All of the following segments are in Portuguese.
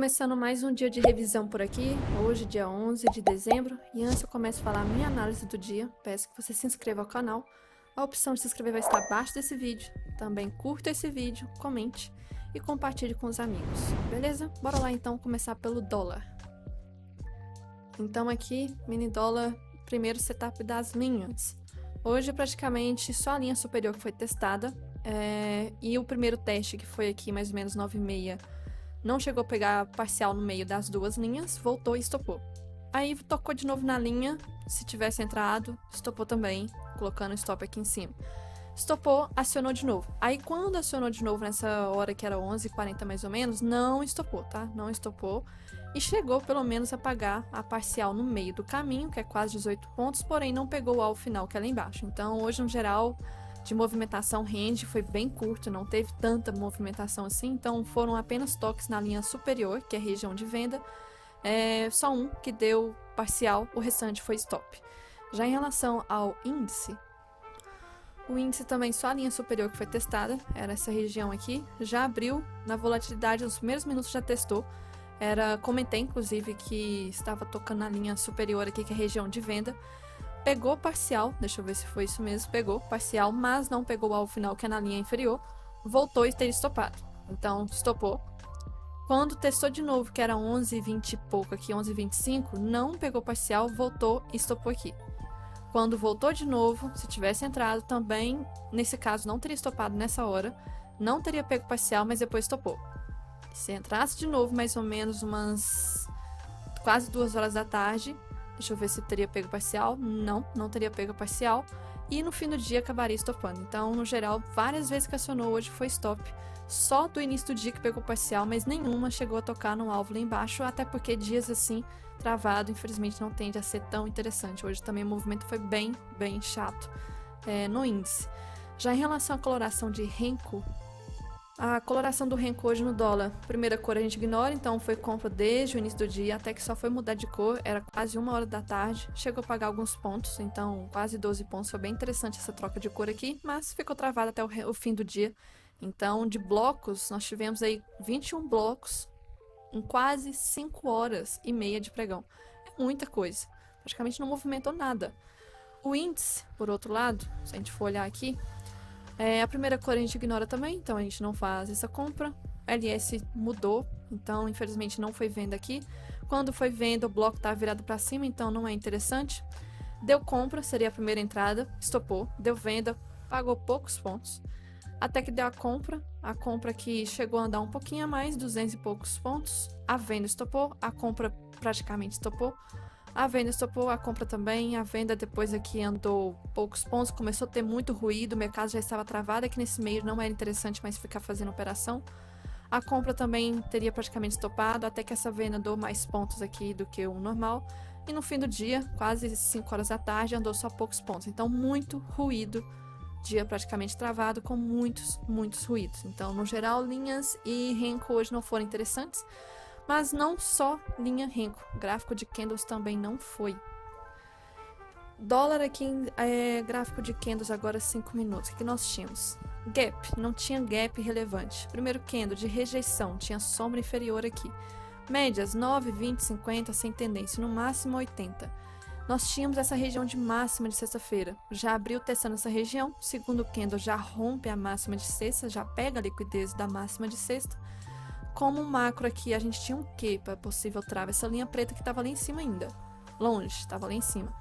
Começando mais um dia de revisão por aqui, hoje dia 11 de dezembro, e antes eu começo a falar a minha análise do dia, peço que você se inscreva ao canal. A opção de se inscrever vai estar abaixo desse vídeo, também curta esse vídeo, comente e compartilhe com os amigos, beleza? Bora lá então começar pelo dólar. Então aqui, mini dólar, primeiro setup das linhas. Hoje praticamente só a linha superior que foi testada, e o primeiro teste que foi aqui mais ou menos 9,6, não chegou a pegar parcial no meio das duas linhas, voltou e estopou. Aí tocou de novo na linha, se tivesse entrado, estopou também, colocando o stop aqui em cima. Estopou, acionou de novo. Aí quando acionou de novo nessa hora que era 11h40 mais ou menos, não estopou, tá? Não estopou e chegou pelo menos a pagar a parcial no meio do caminho, que é quase 18 pontos, porém não pegou o alvo final, que é lá embaixo. Então hoje no geral de movimentação range foi bem curto, não teve tanta movimentação assim, então foram apenas toques na linha superior, que é a região de venda, só um que deu parcial, o restante foi stop. Já em relação ao índice, o índice também só a linha superior que foi testada, era essa região aqui, já abriu na volatilidade, nos primeiros minutos já testou, comentei inclusive que estava tocando na linha superior aqui, que é a região de venda. Pegou parcial, deixa eu ver se foi isso mesmo, pegou parcial, mas não pegou o alvo final, que é na linha inferior, voltou e teria estopado. Então, estopou. Quando testou de novo, que era 11h20 e pouco aqui, 11h25, não pegou parcial, voltou e estopou aqui. Quando voltou de novo, se tivesse entrado também, nesse caso não teria estopado nessa hora, não teria pego parcial, mas depois estopou. Se entrasse de novo, mais ou menos umas quase 2 horas da tarde, deixa eu ver se teria pego parcial. Não teria pego parcial. E no fim do dia acabaria estopando. Então, no geral, várias vezes que acionou hoje foi stop. Só do início do dia que pegou parcial, mas nenhuma chegou a tocar no alvo lá embaixo. Até porque dias assim, travado, infelizmente não tende a ser tão interessante. Hoje também o movimento foi bem chato no índice. Já em relação à coloração de Renko, a coloração do Renko hoje no dólar, primeira cor a gente ignora, então foi compra desde o início do dia, até que só foi mudar de cor, era quase 1 hora da tarde, chegou a pagar alguns pontos, então quase 12 pontos, foi bem interessante essa troca de cor aqui, mas ficou travada até o fim do dia. Então, de blocos, nós tivemos aí 21 blocos em quase 5h30 de pregão. É muita coisa, praticamente não movimentou nada. O índice, por outro lado, se a gente for olhar aqui, a primeira cor a gente ignora também, então a gente não faz essa compra. LS mudou, então infelizmente não foi venda aqui. Quando foi venda, o bloco está virado para cima, então não é interessante. Deu compra, seria a primeira entrada, estopou. Deu venda, pagou poucos pontos. Até que deu a compra que chegou a andar um pouquinho a mais, 200 e poucos pontos. A venda estopou, a compra praticamente estopou. A venda estopou, a compra também, a venda depois aqui andou poucos pontos, começou a ter muito ruído, o mercado já estava travado, aqui nesse meio não era interessante mais ficar fazendo operação. A compra também teria praticamente estopado, até que essa venda andou mais pontos aqui do que o normal. E no fim do dia, quase 5 horas da tarde, andou só poucos pontos. Então, muito ruído, dia praticamente travado, com muitos ruídos. Então, no geral, linhas e Renko hoje não foram interessantes. Mas não só linha Renko, gráfico de candles também não foi. Dólar aqui, gráfico de candles agora 5 minutos, o que nós tínhamos? Gap, não tinha gap relevante. Primeiro candle de rejeição, tinha sombra inferior aqui. Médias 9, 20, 50, sem tendência, no máximo 80. Nós tínhamos essa região de máxima de sexta-feira, já abriu testando essa região, segundo candle já rompe a máxima de sexta, já pega a liquidez da máxima de sexta. Como macro aqui, a gente tinha um Q para possível trava, essa linha preta que estava lá em cima ainda, longe, estava lá em cima.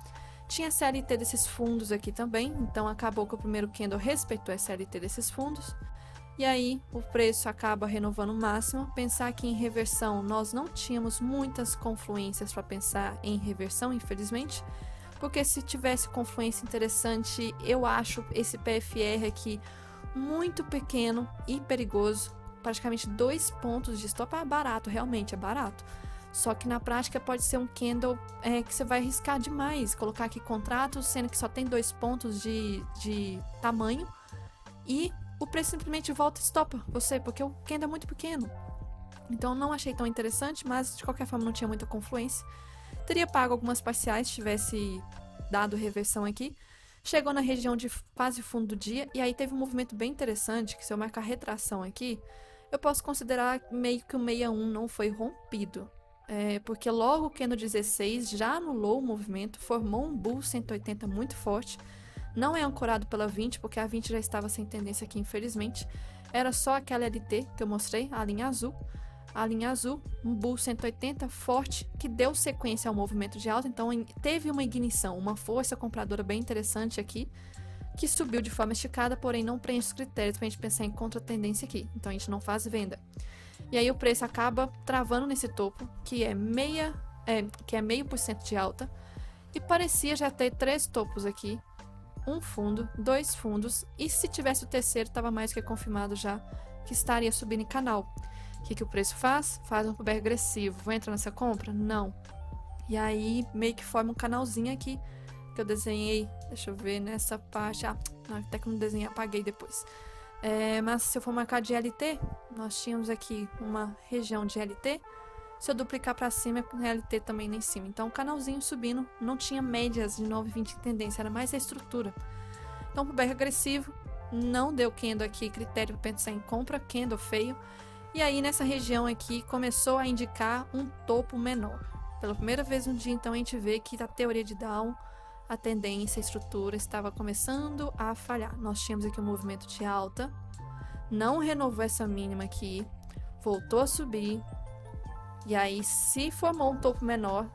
Tinha a CLT desses fundos aqui também, então acabou que o primeiro candle respeitou a CLT desses fundos. E aí o preço acaba renovando o máximo. Pensar que em reversão nós não tínhamos muitas confluências para pensar em reversão, infelizmente. Porque se tivesse confluência interessante, eu acho esse PFR aqui muito pequeno e perigoso. Praticamente 2 pontos de stop, barato, realmente é barato. Só que na prática pode ser um candle que você vai arriscar demais. Colocar aqui contratos, sendo que só tem 2 pontos de tamanho. E o preço simplesmente volta e stopa você, porque o candle é muito pequeno. Então não achei tão interessante, mas de qualquer forma não tinha muita confluência. Teria pago algumas parciais se tivesse dado reversão aqui. Chegou na região de quase fundo do dia, e aí teve um movimento bem interessante, que se eu marcar retração aqui, eu posso considerar meio que o 61 não foi rompido. Porque logo o candle 16 já anulou o movimento, formou um bull 180 muito forte. Não é ancorado pela 20, porque a 20 já estava sem tendência aqui, infelizmente. Era só aquela LT que eu mostrei, a linha azul. A linha azul, um bull 180 forte, que deu sequência ao movimento de alta. Então teve uma ignição, uma força compradora bem interessante aqui, que subiu de forma esticada, porém não preenche os critérios para a gente pensar em contra-tendência aqui. Então a gente não faz venda. E aí o preço acaba travando nesse topo, que é 0,5% de alta. E parecia já ter 3 topos aqui. Um fundo, 2 fundos, e se tivesse o terceiro, estava mais que confirmado já que estaria subindo em canal. O que o preço faz? Faz um pullback agressivo. Vou entrar nessa compra? Não. E aí meio que forma um canalzinho aqui que eu desenhei. Deixa eu ver nessa parte. Até que eu não desenhei, apaguei depois. Mas se eu for marcar de LT, nós tínhamos aqui uma região de LT. Se eu duplicar para cima, é LT também lá em cima. Então, o canalzinho subindo, não tinha médias de 9,20 em tendência, era mais a estrutura. Então, pullback agressivo, não deu candle aqui, critério para pensar em compra, candle feio. E aí, nessa região aqui, começou a indicar um topo menor. Pela primeira vez no dia, então, a gente vê que a teoria de Down, a tendência, a estrutura estava começando a falhar. Nós tínhamos aqui um movimento de alta, não renovou essa mínima aqui, voltou a subir. E aí, se formou um topo menor,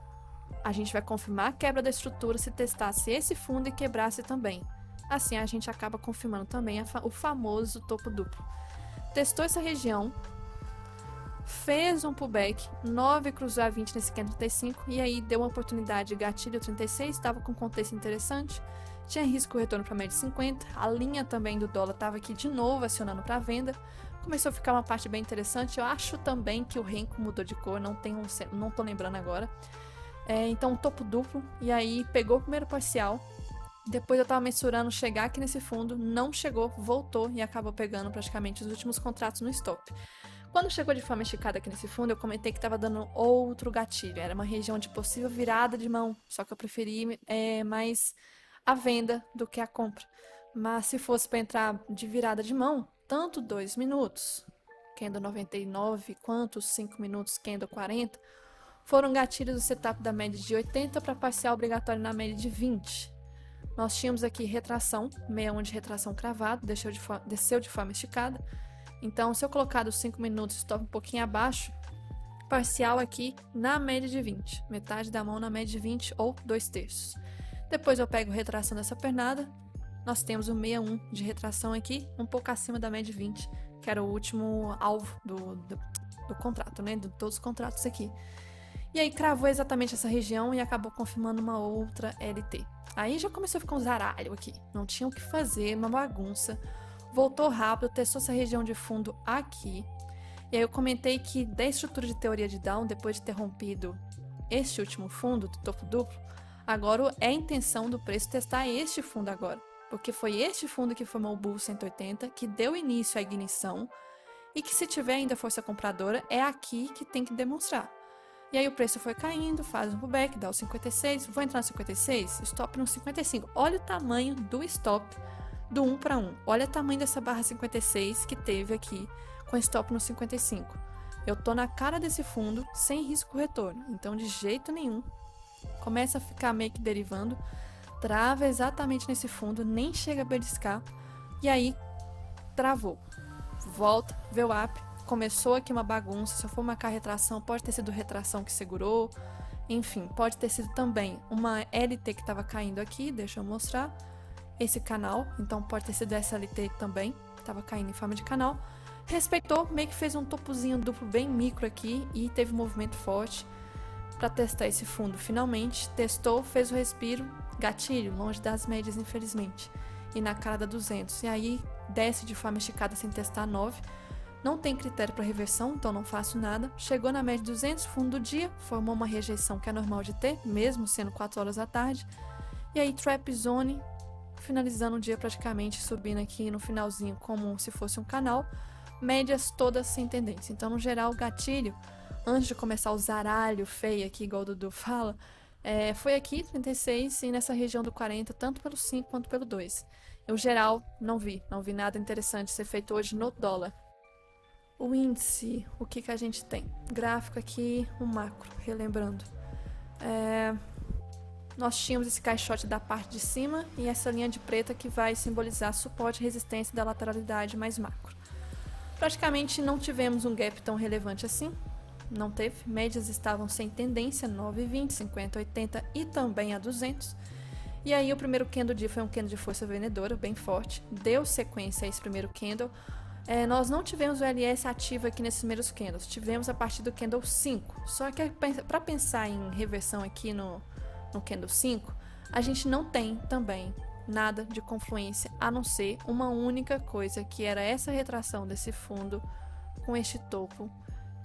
a gente vai confirmar a quebra da estrutura se testasse esse fundo e quebrasse também. Assim, a gente acaba confirmando também o famoso topo duplo. Testou essa região, fez um pullback, 9 cruzou a 20 nesse candle 35, e aí deu uma oportunidade de gatilho 36, estava com contexto interessante, tinha risco retorno para média 50, a linha também do dólar estava aqui de novo acionando para venda. Começou a ficar uma parte bem interessante. Eu acho também que o Renko mudou de cor, não tô lembrando agora. Então, um topo duplo, e aí pegou o primeiro parcial. Depois eu tava mensurando chegar aqui nesse fundo, não chegou, voltou e acabou pegando praticamente os últimos contratos no stop. Quando chegou de forma esticada aqui nesse fundo, eu comentei que estava dando outro gatilho. Era uma região de possível virada de mão, só que eu preferi mais a venda do que a compra. Mas se fosse para entrar de virada de mão, tanto 2 minutos, candle 99, quanto os 5 minutos, candle 40, foram gatilhos do setup da média de 80 para parcial obrigatório na média de 20. Nós tínhamos aqui retração, 61 de retração cravado, desceu de forma esticada. Então, se eu colocar dos 5 minutos, stop um pouquinho abaixo, parcial aqui na média de 20. Metade da mão na média de 20 ou 2/3. Depois eu pego retração dessa pernada. Nós temos o 61 de retração aqui, um pouco acima da média de 20, que era o último alvo do contrato, né? De todos os contratos aqui. E aí cravou exatamente essa região e acabou confirmando uma outra LT. Aí já começou a ficar um zaralho aqui. Não tinha o que fazer, uma bagunça. Voltou rápido, testou essa região de fundo aqui. E aí eu comentei que da estrutura de teoria de Down, depois de ter rompido este último fundo, do topo duplo, agora é a intenção do preço testar este fundo agora. Porque foi este fundo que formou o Bull 180, que deu início à ignição, e que se tiver ainda força compradora, é aqui que tem que demonstrar. E aí o preço foi caindo, faz um pullback, dá o 56, vou entrar no 56, stop no 55. Olha o tamanho do stop do 1 para 1. Olha o tamanho dessa barra 56 que teve aqui com stop no 55. Eu tô na cara desse fundo sem risco retorno, então de jeito nenhum. Começa a ficar meio que derivando, trava exatamente nesse fundo, nem chega a beliscar, e aí travou. Volta, vê o up, começou aqui uma bagunça. Se eu for marcar retração, pode ter sido retração que segurou, enfim, pode ter sido também uma LT que estava caindo aqui, deixa eu mostrar, esse canal, então pode ter sido essa LT também, estava caindo em forma de canal. Respeitou, meio que fez um topozinho duplo bem micro aqui e teve um movimento forte para testar esse fundo. Finalmente testou, fez o respiro, gatilho, longe das médias, infelizmente, e na cara da 200. E aí desce de forma esticada sem testar 9. Não tem critério para reversão, então não faço nada. Chegou na média de 200, fundo do dia, formou uma rejeição que é normal de ter, mesmo sendo 4 horas da tarde. E aí trap zone, finalizando o dia praticamente, subindo aqui no finalzinho como se fosse um canal. Médias todas sem tendência. Então, no geral, o gatilho, antes de começar o zaralho feio aqui, igual o Dudu fala, foi aqui, 36, e nessa região do 40, tanto pelo 5 quanto pelo 2. Eu, geral, não vi nada interessante ser feito hoje no dólar. O índice, o que a gente tem? Gráfico aqui, um macro, relembrando. Nós tínhamos esse caixote da parte de cima e essa linha de preta que vai simbolizar suporte e resistência da lateralidade mais macro. Praticamente não tivemos um gap tão relevante assim, não teve. Médias estavam sem tendência, 9,20, 50, 80 e também a 200. E aí o primeiro candle do dia foi um candle de força vendedora, bem forte, deu sequência a esse primeiro candle. Nós não tivemos o LS ativo aqui nesses primeiros candles, tivemos a partir do candle 5. Só que para pensar em reversão aqui no candle 5, a gente não tem também nada de confluência, a não ser uma única coisa, que era essa retração desse fundo com este topo,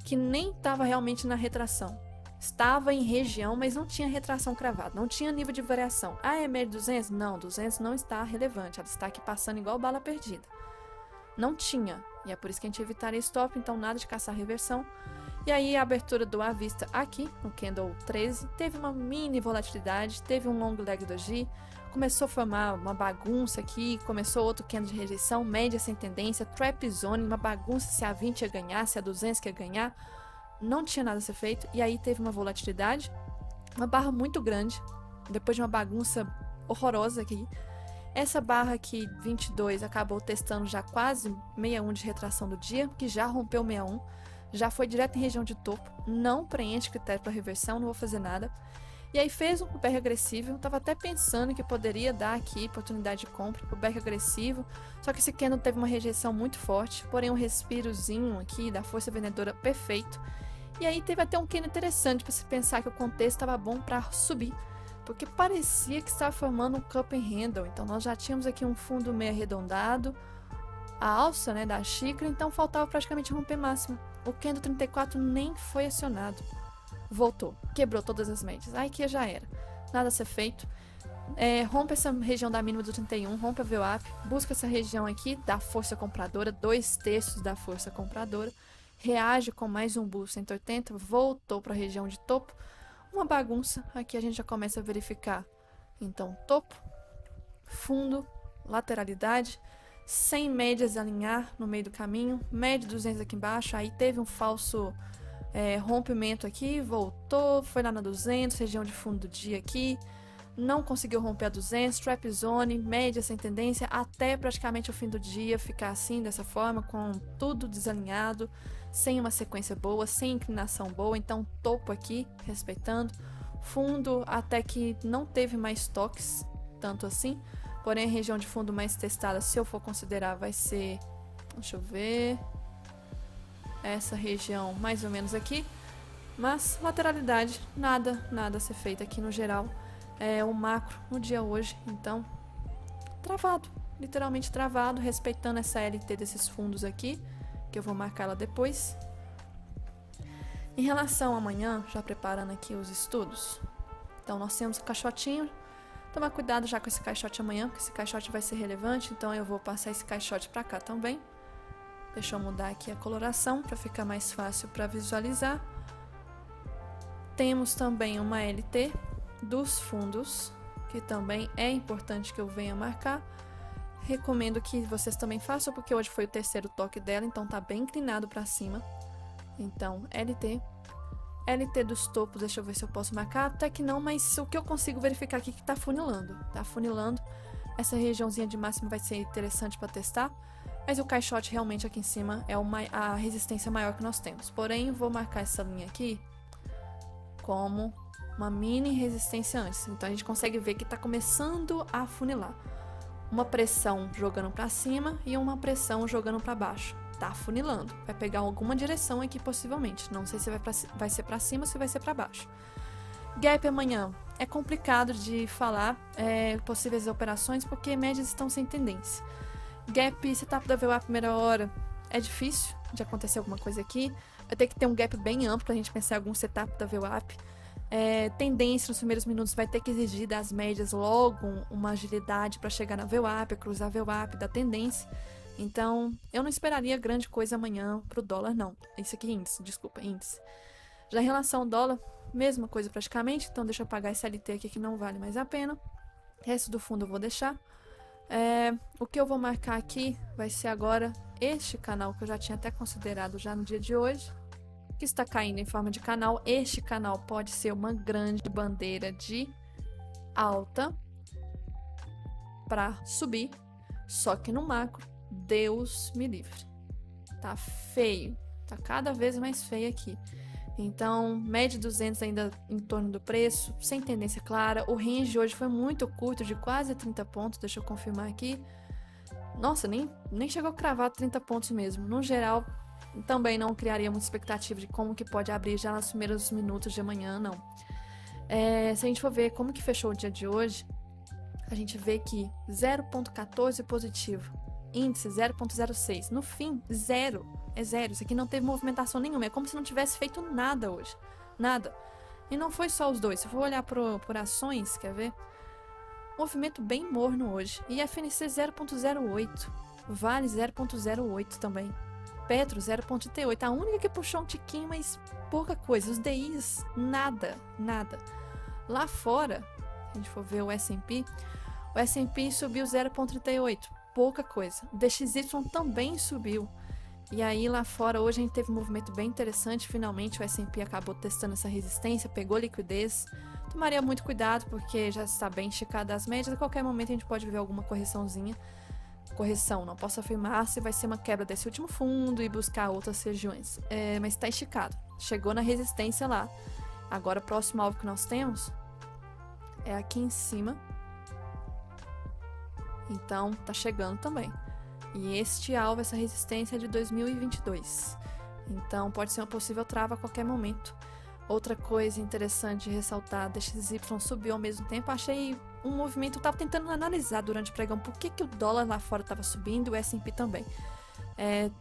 que nem estava realmente na retração. Estava em região, mas não tinha retração cravada, não tinha nível de variação. Ah, é média 200? Não, 200 não está relevante, ela está aqui passando igual bala perdida. Não tinha, e é por isso que a gente evitaria stop, então nada de caçar reversão. E aí a abertura do à vista aqui, no candle 13, teve uma mini volatilidade, teve um long leg doji, começou a formar uma bagunça aqui, começou outro candle de rejeição, média sem tendência, trap zone, uma bagunça se a 20 ia ganhar, se a 200 ia ganhar, não tinha nada a ser feito, e aí teve uma volatilidade, uma barra muito grande, depois de uma bagunça horrorosa aqui. Essa barra aqui, 22, acabou testando já quase 61 de retração do dia, que já rompeu 61, já foi direto em região de topo, não preenche critério para reversão, não vou fazer nada. E aí fez um back agressivo, estava até pensando que poderia dar aqui oportunidade de compra para o back agressivo, só que esse candle teve uma rejeição muito forte, porém um respirozinho aqui da força vendedora perfeito. E aí teve até um candle interessante para se pensar que o contexto estava bom para subir, porque parecia que estava formando um cup and handle, então nós já tínhamos aqui um fundo meio arredondado, a alça, né, da xícara, então faltava praticamente romper máxima. O candle 34 nem foi acionado. Voltou, quebrou todas as médias. Aí que já era. Nada a ser feito. Rompe essa região da mínima do 31, rompe a VWAP, busca essa região aqui da força compradora, 2/3 da força compradora, reage com mais um boost 180, voltou para a região de topo. Uma bagunça. Aqui a gente já começa a verificar. Então, topo, fundo, lateralidade, sem médias alinhar no meio do caminho, média 200 aqui embaixo, aí teve um falso rompimento aqui, voltou, foi lá na 200, região de fundo do dia aqui, não conseguiu romper a 200, trap zone, média sem tendência, até praticamente o fim do dia ficar assim, dessa forma, com tudo desalinhado, sem uma sequência boa, sem inclinação boa, então topo aqui, respeitando, fundo até que não teve mais toques, tanto assim, porém a região de fundo mais testada, se eu for considerar, vai ser, deixa eu ver, essa região mais ou menos aqui, mas lateralidade, nada a ser feito aqui no geral, o macro no dia hoje, então travado, literalmente travado, respeitando essa LT desses fundos aqui, que eu vou marcar ela depois. Em relação a amanhã, já preparando aqui os estudos, então nós temos o caixotinho, tomar cuidado já com esse caixote amanhã, porque esse caixote vai ser relevante, então eu vou passar esse caixote para cá também. Deixa eu mudar aqui a coloração para ficar mais fácil para visualizar. Temos também uma LT dos fundos, que também é importante que eu venha marcar. Recomendo que vocês também façam, porque hoje foi o terceiro toque dela, então tá bem inclinado para cima. Então, LT dos topos, deixa eu ver se eu posso marcar. Até que não, mas o que eu consigo verificar aqui é que tá funilando. Tá funilando. Essa regiãozinha de máximo vai ser interessante para testar. Mas o caixote realmente aqui em cima é a resistência maior que nós temos. Porém, vou marcar essa linha aqui como uma mini resistência antes. Então a gente consegue ver que está começando a funilar. Uma pressão jogando para cima e uma pressão jogando para baixo. Tá funilando. Vai pegar alguma direção aqui possivelmente. Não sei se vai ser para cima ou se vai ser para baixo. Gap amanhã. É complicado de falar possíveis operações porque médias estão sem tendência. Gap, setup da VWAP primeira hora, é difícil de acontecer alguma coisa aqui. Vai ter que ter um gap bem amplo pra gente pensar em algum setup da VWAP. Tendência nos primeiros minutos vai ter que exigir das médias logo uma agilidade para chegar na VWAP, cruzar a VWAP da tendência. Então, eu não esperaria grande coisa amanhã pro dólar, não. Isso aqui é índice, desculpa, índice. Já em relação ao dólar, mesma coisa praticamente. Então, deixa eu apagar esse LT aqui que não vale mais a pena. Resto do fundo eu vou deixar. O que eu vou marcar aqui vai ser agora este canal que eu já tinha até considerado já no dia de hoje, que está caindo em forma de canal. Este canal pode ser uma grande bandeira de alta para subir, só que no macro, Deus me livre. Tá feio, tá cada vez mais feio aqui. Então, média 200 ainda em torno do preço, sem tendência clara. O range hoje foi muito curto, de quase 30 pontos, deixa eu confirmar aqui. Nossa, nem chegou a cravar 30 pontos mesmo. No geral, também não criaria muita expectativa de como que pode abrir já nos primeiros minutos de amanhã, não. Se a gente for ver como que fechou o dia de hoje, a gente vê que 0,14 positivo, índice 0,06. No fim, zero. É zero. Isso aqui não teve movimentação nenhuma. É como se não tivesse feito nada hoje. Nada. E não foi só os dois. Se eu for olhar por ações, quer ver? Movimento bem morno hoje. E FNC 0,08. Vale 0,08 também. Petro 0,38. A única que puxou um tiquinho, mas pouca coisa. Os DIs, nada. Nada. Lá fora, se a gente for ver o S&P subiu 0,38. Pouca coisa. O DXY também subiu. E aí lá fora hoje a gente teve um movimento bem interessante. Finalmente o S&P acabou testando essa resistência, pegou liquidez. Tomaria muito cuidado porque já está bem esticada as médias. A qualquer momento a gente pode ver alguma correçãozinha. Correção, não posso afirmar se vai ser uma quebra desse último fundo e buscar outras regiões. Mas está esticado. Chegou na resistência lá. Agora o próximo alvo que nós temos é aqui em cima. Então tá chegando também. E este alvo, essa resistência é de 2022. Então pode ser uma possível trava a qualquer momento. Outra coisa interessante de ressaltar, DXY subiu ao mesmo tempo. Achei um movimento, eu estava tentando analisar durante o pregão por que o dólar lá fora estava subindo e o S&P também.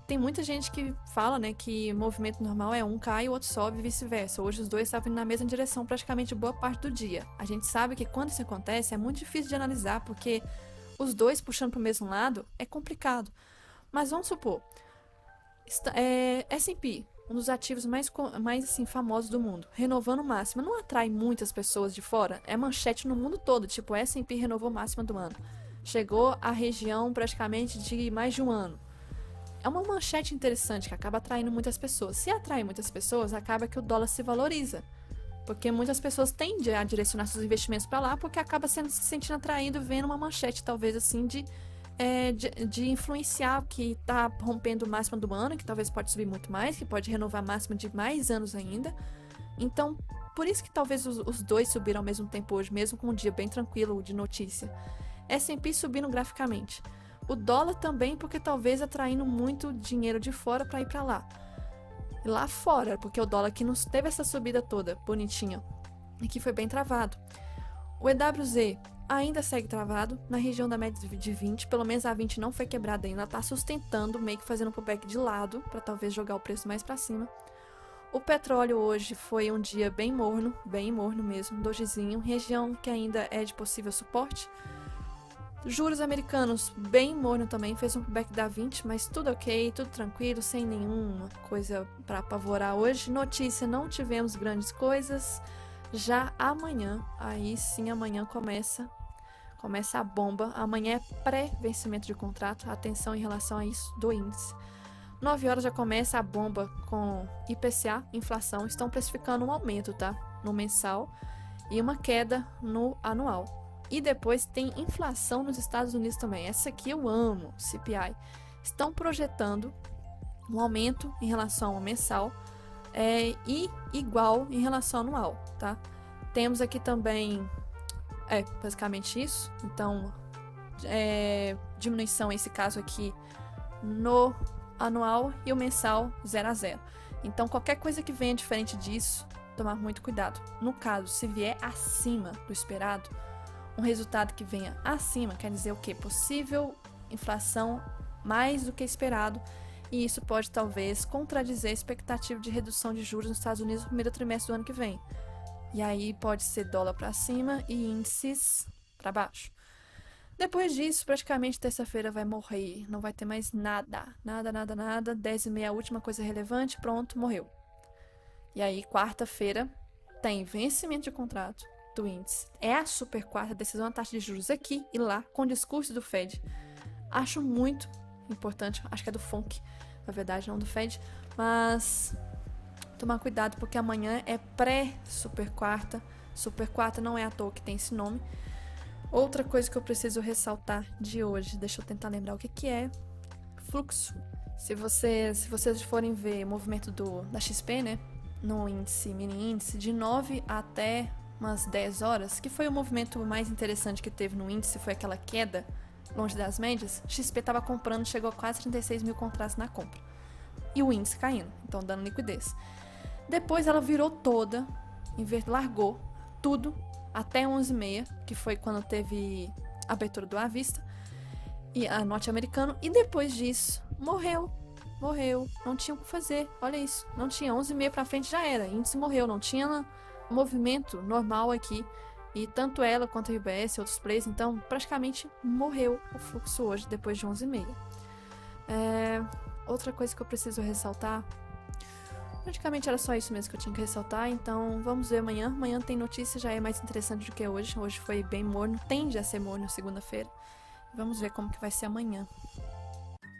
Tem muita gente que fala, né, que movimento normal é um cai e o outro sobe e vice-versa. Hoje os dois estavam indo na mesma direção praticamente boa parte do dia. A gente sabe que quando isso acontece é muito difícil de analisar porque os dois puxando para o mesmo lado é complicado. Mas vamos supor, S&P, um dos ativos mais assim, famosos do mundo, renovando máxima, não atrai muitas pessoas de fora? É manchete no mundo todo, tipo, S&P renovou máxima do ano. Chegou à região praticamente de mais de um ano. É uma manchete interessante que acaba atraindo muitas pessoas. Se atrai muitas pessoas, acaba que o dólar se valoriza. Porque muitas pessoas tendem a direcionar seus investimentos para lá porque acaba se sentindo atraído vendo uma manchete, talvez assim, de influenciar que está rompendo o máximo do ano, que talvez pode subir muito mais, que pode renovar a máxima de mais anos ainda. Então, por isso que talvez os dois subiram ao mesmo tempo hoje, mesmo com um dia bem tranquilo de notícia. S&P subindo graficamente. O dólar também, porque talvez atraindo muito dinheiro de fora para ir para lá. Lá fora, porque o dólar aqui não teve essa subida toda bonitinha, aqui foi bem travado. O EWZ ainda segue travado na região da média de 20, pelo menos a 20 não foi quebrada ainda, está sustentando, meio que fazendo um pullback de lado para talvez jogar o preço mais para cima. O petróleo hoje foi um dia bem morno mesmo, dogezinho, região que ainda é de possível suporte. Juros americanos, bem morno também, fez um pullback da 20, mas tudo ok, tudo tranquilo, sem nenhuma coisa para apavorar hoje. Notícia, não tivemos grandes coisas. Já amanhã, aí sim amanhã começa a bomba. Amanhã é pré-vencimento de contrato, atenção em relação a isso do índice. 9 horas já começa a bomba com IPCA, inflação, estão precificando um aumento, tá? No mensal e uma queda no anual. E depois tem inflação nos Estados Unidos também. Essa aqui eu amo, CPI. Estão projetando um aumento em relação ao mensal e igual em relação ao anual, tá? Temos aqui também, basicamente isso. Então, diminuição, nesse caso aqui, no anual e o mensal 0 a 0. Então, qualquer coisa que venha diferente disso, tomar muito cuidado. No caso, se vier acima do esperado, um resultado que venha acima quer dizer o quê? Possível inflação mais do que esperado, e isso pode talvez contradizer a expectativa de redução de juros nos Estados Unidos no primeiro trimestre do ano que vem. E aí pode ser dólar para cima e índices para baixo. Depois disso, praticamente terça-feira vai morrer, não vai ter mais nada. 10h30, a última coisa relevante, pronto, morreu. E aí quarta-feira tem vencimento de contrato do índice. É a super quarta decisão da taxa de juros aqui e lá, com o discurso do Fed. Acho muito importante, acho que é do FONC, na verdade, não do Fed, mas tomar cuidado porque amanhã é pré-super quarta. Super quarta não é à toa que tem esse nome. Outra coisa que eu preciso ressaltar de hoje, deixa eu tentar lembrar o que é fluxo. Se vocês forem ver o movimento da XP, né, no índice, mini índice, de 9 até umas 10 horas, que foi o movimento mais interessante que teve no índice, foi aquela queda longe das médias, XP estava comprando, chegou a quase 36 mil contratos na compra. E o índice caindo, então dando liquidez. Depois ela virou toda, largou tudo até 11h30, que foi quando teve a abertura do à vista, e a norte-americano, e depois disso, morreu, não tinha o que fazer, olha isso, não tinha, 11h30 pra frente já era, índice morreu, não tinha movimento normal aqui, e tanto ela quanto a UBS e outros players, então praticamente morreu o fluxo hoje, depois de 11h30. Outra coisa que eu preciso ressaltar, praticamente era só isso mesmo que eu tinha que ressaltar, então vamos ver amanhã. Amanhã tem notícia, já é mais interessante do que hoje. Hoje foi bem morno, tende a ser morno segunda-feira. Vamos ver como que vai ser amanhã.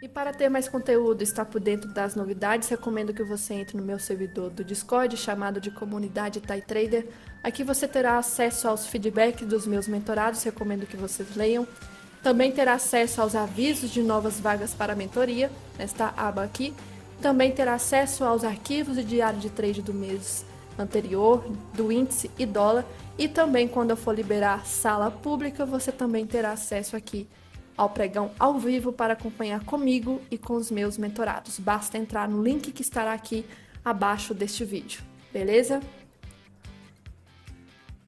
E para ter mais conteúdo e estar por dentro das novidades, recomendo que você entre no meu servidor do Discord, chamado de Comunidade Thai Trader. Aqui você terá acesso aos feedbacks dos meus mentorados, recomendo que vocês leiam. Também terá acesso aos avisos de novas vagas para a mentoria, nesta aba aqui. Também terá acesso aos arquivos de diário de trade do mês anterior, do índice e dólar. E também, quando eu for liberar sala pública, você também terá acesso aqui ao pregão ao vivo para acompanhar comigo e com os meus mentorados. Basta entrar no link que estará aqui abaixo deste vídeo, beleza?